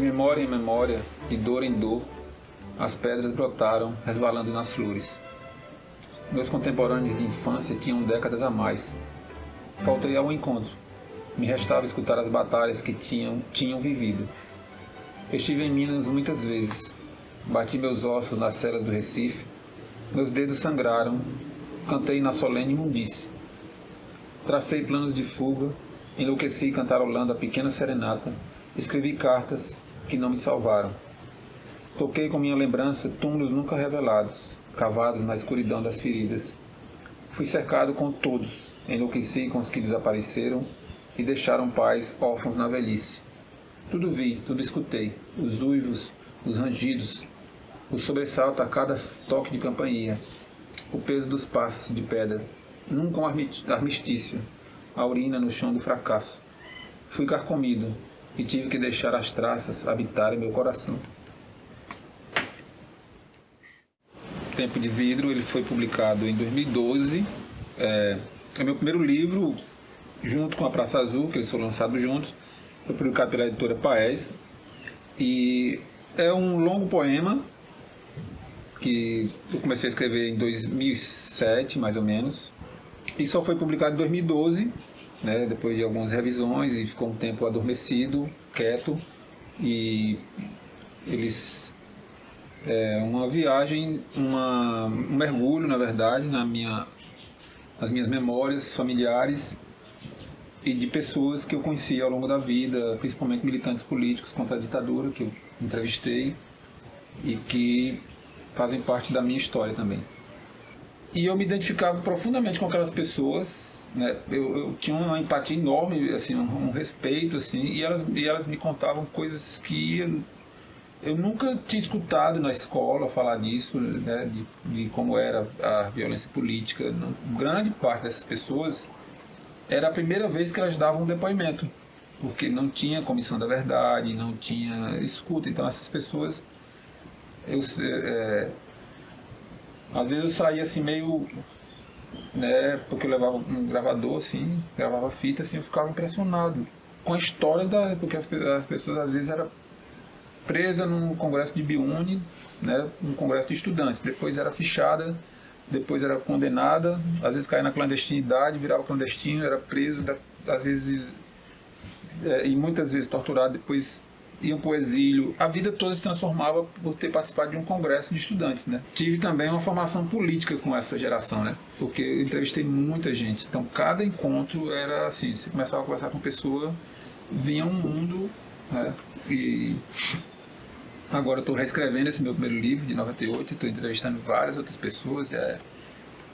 memória em memória, de dor em dor, as pedras brotaram, resvalando nas flores. Meus contemporâneos de infância tinham décadas a mais. Faltei ao encontro. Me restava escutar as batalhas que tinham vivido. Estive em Minas muitas vezes. Bati meus ossos nas celas do Recife. Meus dedos sangraram. Cantei na solene imundície. Tracei planos de fuga. Enlouqueci cantarolando a pequena serenata. Escrevi cartas que não me salvaram. Toquei com minha lembrança túmulos nunca revelados, cavados na escuridão das feridas. Fui cercado com todos. Enlouqueci com os que desapareceram e deixaram pais órfãos na velhice. Tudo vi, tudo escutei. Os uivos, os rangidos, o sobressalto a cada toque de campainha, o peso dos passos de pedra, nunca um armistício, a urina no chão do fracasso. Fui carcomido e tive que deixar as traças habitarem meu coração. Tempo de Vidro, ele foi publicado em 2012. É meu primeiro livro, junto com A Praça Azul, que eles foram lançados juntos. Foi publicado pela editora Paes. E é um longo poema que eu comecei a escrever em 2007, mais ou menos. E só foi publicado em 2012, né, depois de algumas revisões, e ficou um tempo adormecido, quieto. E eles... uma viagem, um mergulho, na verdade, nas minhas memórias familiares e de pessoas que eu conheci ao longo da vida, principalmente militantes políticos contra a ditadura, que eu entrevistei e que fazem parte da minha história também. E eu me identificava profundamente com aquelas pessoas, né? Eu tinha uma empatia enorme, assim, um respeito, assim, e elas me contavam coisas que eu nunca tinha escutado na escola falar disso, né, de como era a violência política. Grande parte dessas pessoas era a primeira vez que elas davam um depoimento, porque não tinha comissão da verdade, não tinha escuta. Então essas pessoas, às vezes eu saía assim meio, né, porque eu levava um gravador assim, gravava fita assim, eu ficava impressionado com a história porque as pessoas às vezes eram presa num congresso de Biúne, né, um congresso de estudantes, depois era fichada, depois era condenada, às vezes caía na clandestinidade, virava clandestino, era preso, às vezes, e muitas vezes torturado, depois iam para o exílio. A vida toda se transformava por ter participado de um congresso de estudantes, né. Tive também uma formação política com essa geração, né, porque eu entrevistei muita gente, então cada encontro era assim, você começava a conversar com a pessoa, vinha um mundo, né, e agora eu estou reescrevendo esse meu primeiro livro de 98, estou entrevistando várias outras pessoas,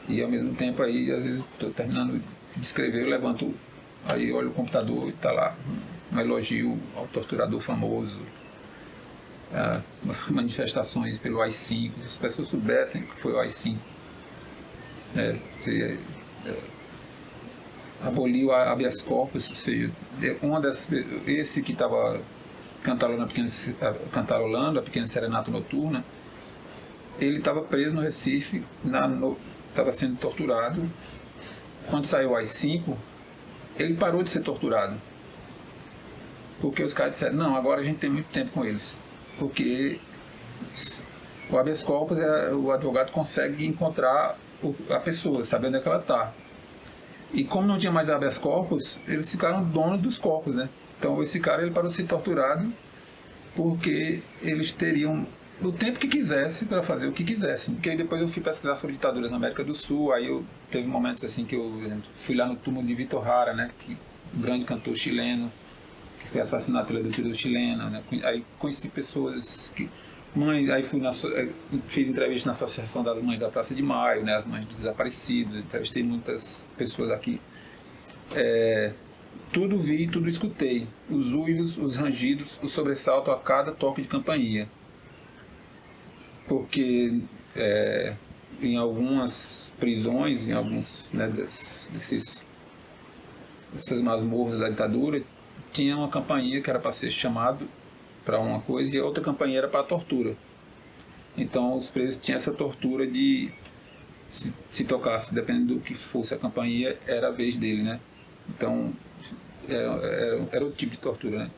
e ao mesmo tempo aí, às vezes estou terminando de escrever, eu levanto, aí olho o computador e está lá um elogio ao torturador famoso, manifestações pelo AI-5, se as pessoas soubessem que foi o AI-5, aboliu a habeas corpus, ou seja, esse que estava cantarolando a pequena serenata noturna, ele estava preso no Recife, estava sendo torturado. Quando saiu o AI-5, ele parou de ser torturado, porque os caras disseram, não, agora a gente tem muito tempo com eles, porque o habeas corpus, o advogado consegue encontrar a pessoa, saber onde é que ela está. E como não tinha mais habeas corpus, eles ficaram donos dos corpos, né? Então esse cara, ele parou de ser torturado porque eles teriam o tempo que quisesse para fazer o que quisessem. Porque aí depois eu fui pesquisar sobre ditaduras na América do Sul, aí teve momentos assim que eu fui lá no túmulo de Vitor Jara, né, um grande cantor chileno, que foi assassinado pela ditadura chilena, né? Aí conheci pessoas que... aí fiz entrevista na Associação das Mães da Praça de Maio, né, as mães dos desaparecidos, entrevistei muitas pessoas aqui. Tudo vi, tudo escutei, os uivos, os rangidos, o sobressalto a cada toque de campainha. Porque em algumas prisões, em alguns, né, dessas masmorras da ditadura, tinha uma campainha que era para ser chamado para uma coisa e a outra campainha era para a tortura. Então os presos tinham essa tortura de, se tocasse, dependendo do que fosse a campainha, era a vez dele, né? Então era o tipo de tortura, né?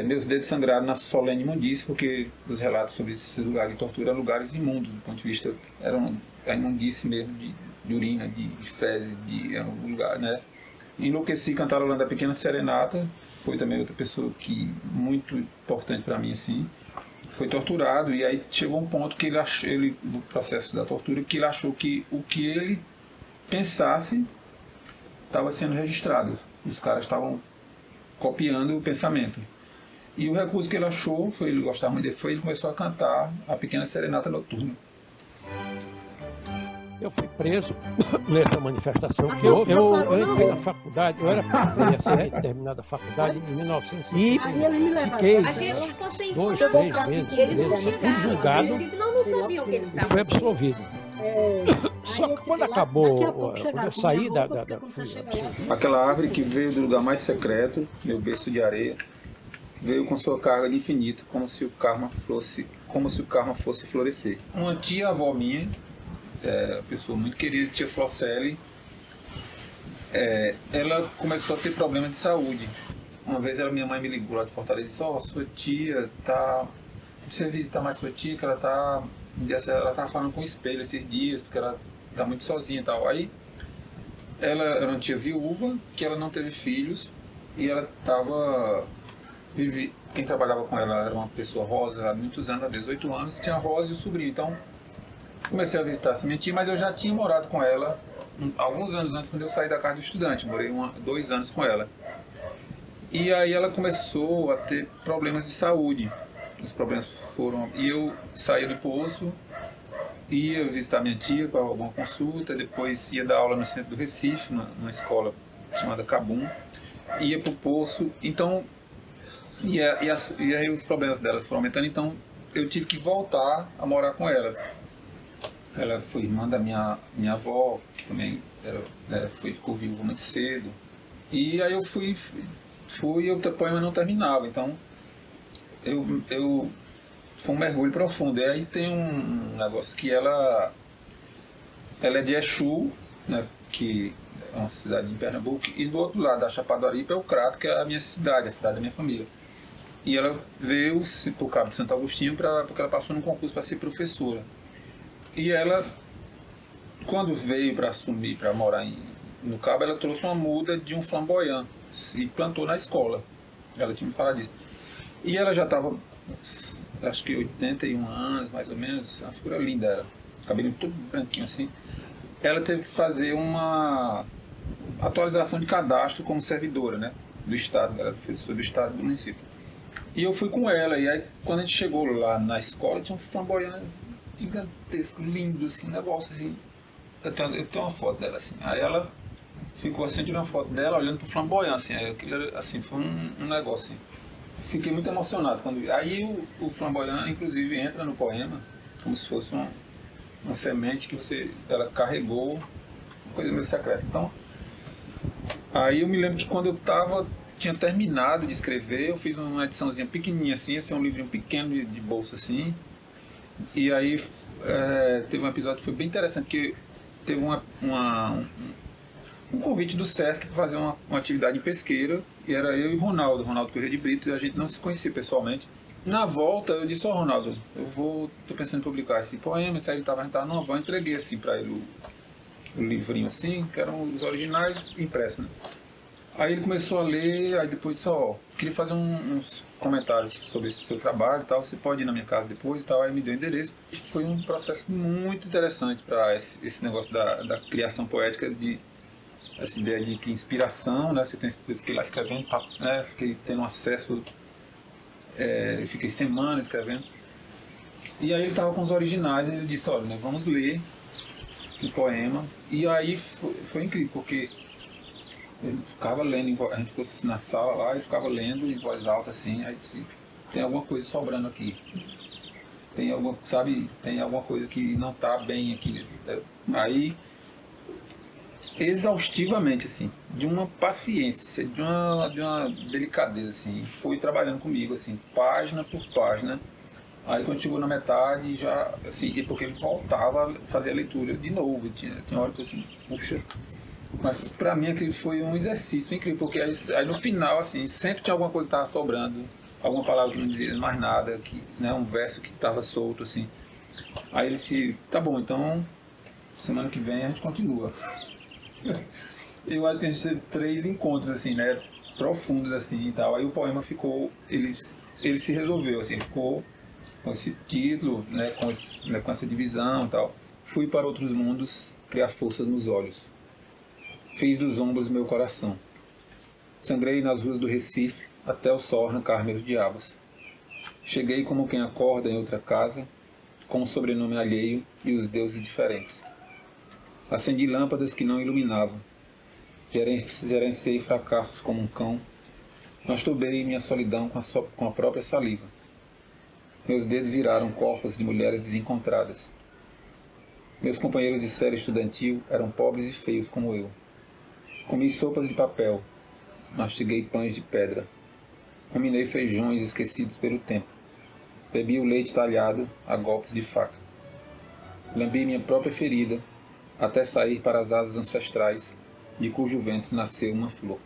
Meus dedos sangraram na solene imundice, porque os relatos sobre esse lugar de tortura eram lugares imundos, do ponto de vista, eram a imundice mesmo de urina, de fezes, era um lugar, né? Enlouqueci cantarolando a Pequena Serenata, foi também outra pessoa que muito importante para mim, assim. Foi torturado, e aí chegou um ponto que no processo da tortura, que ele achou que o que ele pensasse estava sendo registrado. Os caras estavam copiando o pensamento. E o recurso que ele achou, ele gostava muito dele, ele começou a cantar a Pequena Serenata Noturna. Eu fui preso nessa manifestação, que eu entrei na faculdade, eu era primeira série, terminada a faculdade em 1960. E fiquei a gente ficou sem 2, 3 meses, eles não fui chegaram, julgado, não sabiam que eles estavam. fui absolvido. Só que quando acabou, quando eu saí da aquela árvore que veio do lugar mais secreto, meu berço de areia, veio com sua carga de infinito, como se o karma fosse florescer. Uma tia-avó minha, pessoa muito querida, tia Flocele, ela começou a ter problemas de saúde. Uma vez minha mãe me ligou lá de Fortaleza e disse: sua tia tá... Você visitar mais sua tia, que ela tá falando com o espelho esses dias, porque ela tá muito sozinha e tal. Aí ela era uma tia viúva, que ela não teve filhos, e ela tava... Quem trabalhava com ela era uma pessoa rosa há muitos anos, há 18 anos, tinha a Rosa e o sobrinho. Então comecei a visitar essa minha tia, mas eu já tinha morado com ela alguns anos antes, quando eu saí da casa do estudante. Morei 2 anos com ela. E aí ela começou a ter problemas de saúde. Os problemas foram... E eu saía do poço, ia visitar minha tia para alguma consulta, depois ia dar aula no centro do Recife, numa escola chamada Cabum, ia para o poço. Então, e aí os problemas dela foram aumentando, então eu tive que voltar a morar com ela. Ela foi irmã da minha avó, que também ficou viúva muito cedo. E aí eu fui e o poema não terminava. Então, foi um mergulho profundo. E aí tem um negócio que ela é de Exu, né, que é uma cidade em Pernambuco, e do outro lado da Chapada do Aripe é o Crato, que é a minha cidade, a cidade da minha família. E ela veio para o Cabo de Santo Agostinho porque ela passou num concurso para ser professora. E ela, quando veio para assumir, para morar no Cabo, ela trouxe uma muda de um flamboyant e plantou na escola. Ela tinha me falado disso. E ela já estava, acho que 81 anos, mais ou menos, uma figura linda era, cabelo todo branquinho assim. Ela teve que fazer uma atualização de cadastro como servidora, né, do Estado. Ela fez do Estado do município. E eu fui com ela, e aí quando a gente chegou lá na escola, tinha um flamboyant gigantesco, lindo, assim, negócio assim. Eu tenho uma foto dela assim. Aí ela ficou assim, eu tirei uma foto dela olhando pro flamboyant, assim. Aí aquilo, assim, foi um negócio assim. Fiquei muito emocionado quando vi. Aí o flamboyant, inclusive, entra no poema como se fosse uma semente que ela carregou, uma coisa meio secreta. Então, aí eu me lembro que quando eu tinha terminado de escrever, eu fiz uma ediçãozinha pequenininha assim, esse é um livrinho pequeno de bolsa assim. E aí teve um episódio que foi bem interessante, que teve um convite do Sesc para fazer uma atividade em Pesqueira, e era eu e Ronaldo Corrêa de Brito, e a gente não se conhecia pessoalmente. Na volta eu disse: Ronaldo, tô pensando em publicar esse poema, ele estava numa van, entreguei assim para ele o livrinho assim, que eram os originais impressos, né? Aí ele começou a ler, aí depois disse: queria fazer uns comentários sobre esse seu trabalho e tal, você pode ir na minha casa depois e tal. Aí me deu o endereço. E foi um processo muito interessante para esse negócio da criação poética, essa ideia de que inspiração, né? Eu fiquei lá escrevendo, né? Fiquei tendo acesso, fiquei semanas escrevendo. E aí ele estava com os originais, e ele disse: olha, né, vamos ler o poema. E aí foi incrível, porque ele ficava lendo, a gente ficou na sala lá, ele ficava lendo em voz alta assim, aí disse: tem alguma coisa sobrando aqui, tem alguma coisa que não está bem aqui. Aí, exaustivamente assim, de uma paciência, de uma delicadeza assim, foi trabalhando comigo assim, página por página. Aí quando chegou na metade, já assim, porque ele voltava a fazer a leitura de novo, tinha hora que eu assim, puxa. Mas para mim aquilo foi um exercício incrível, porque aí no final, assim, sempre tinha alguma coisa que estava sobrando, alguma palavra que não dizia mais nada, que, né, um verso que estava solto, assim. Aí ele disse, tá bom, então semana que vem a gente continua. Eu acho que a gente teve 3 encontros, assim, né, profundos, assim, e tal. Aí o poema ficou, ele se resolveu, assim, ficou com esse título, né, com essa divisão e tal. Fui para outros mundos criar força nos olhos. Fiz dos ombros meu coração. Sangrei nas ruas do Recife até o sol arrancar meus diabos. Cheguei como quem acorda em outra casa, com um sobrenome alheio e os deuses diferentes. Acendi lâmpadas que não iluminavam. Gerenciei fracassos como um cão. Masturbei minha solidão com a própria saliva. Meus dedos viraram corpos de mulheres desencontradas. Meus companheiros de série estudantil eram pobres e feios como eu. Comi sopas de papel. Mastiguei pães de pedra. Ruminei feijões esquecidos pelo tempo. Bebi o leite talhado a golpes de faca. Lambi minha própria ferida até sair para as asas ancestrais, de cujo ventre nasceu uma flor.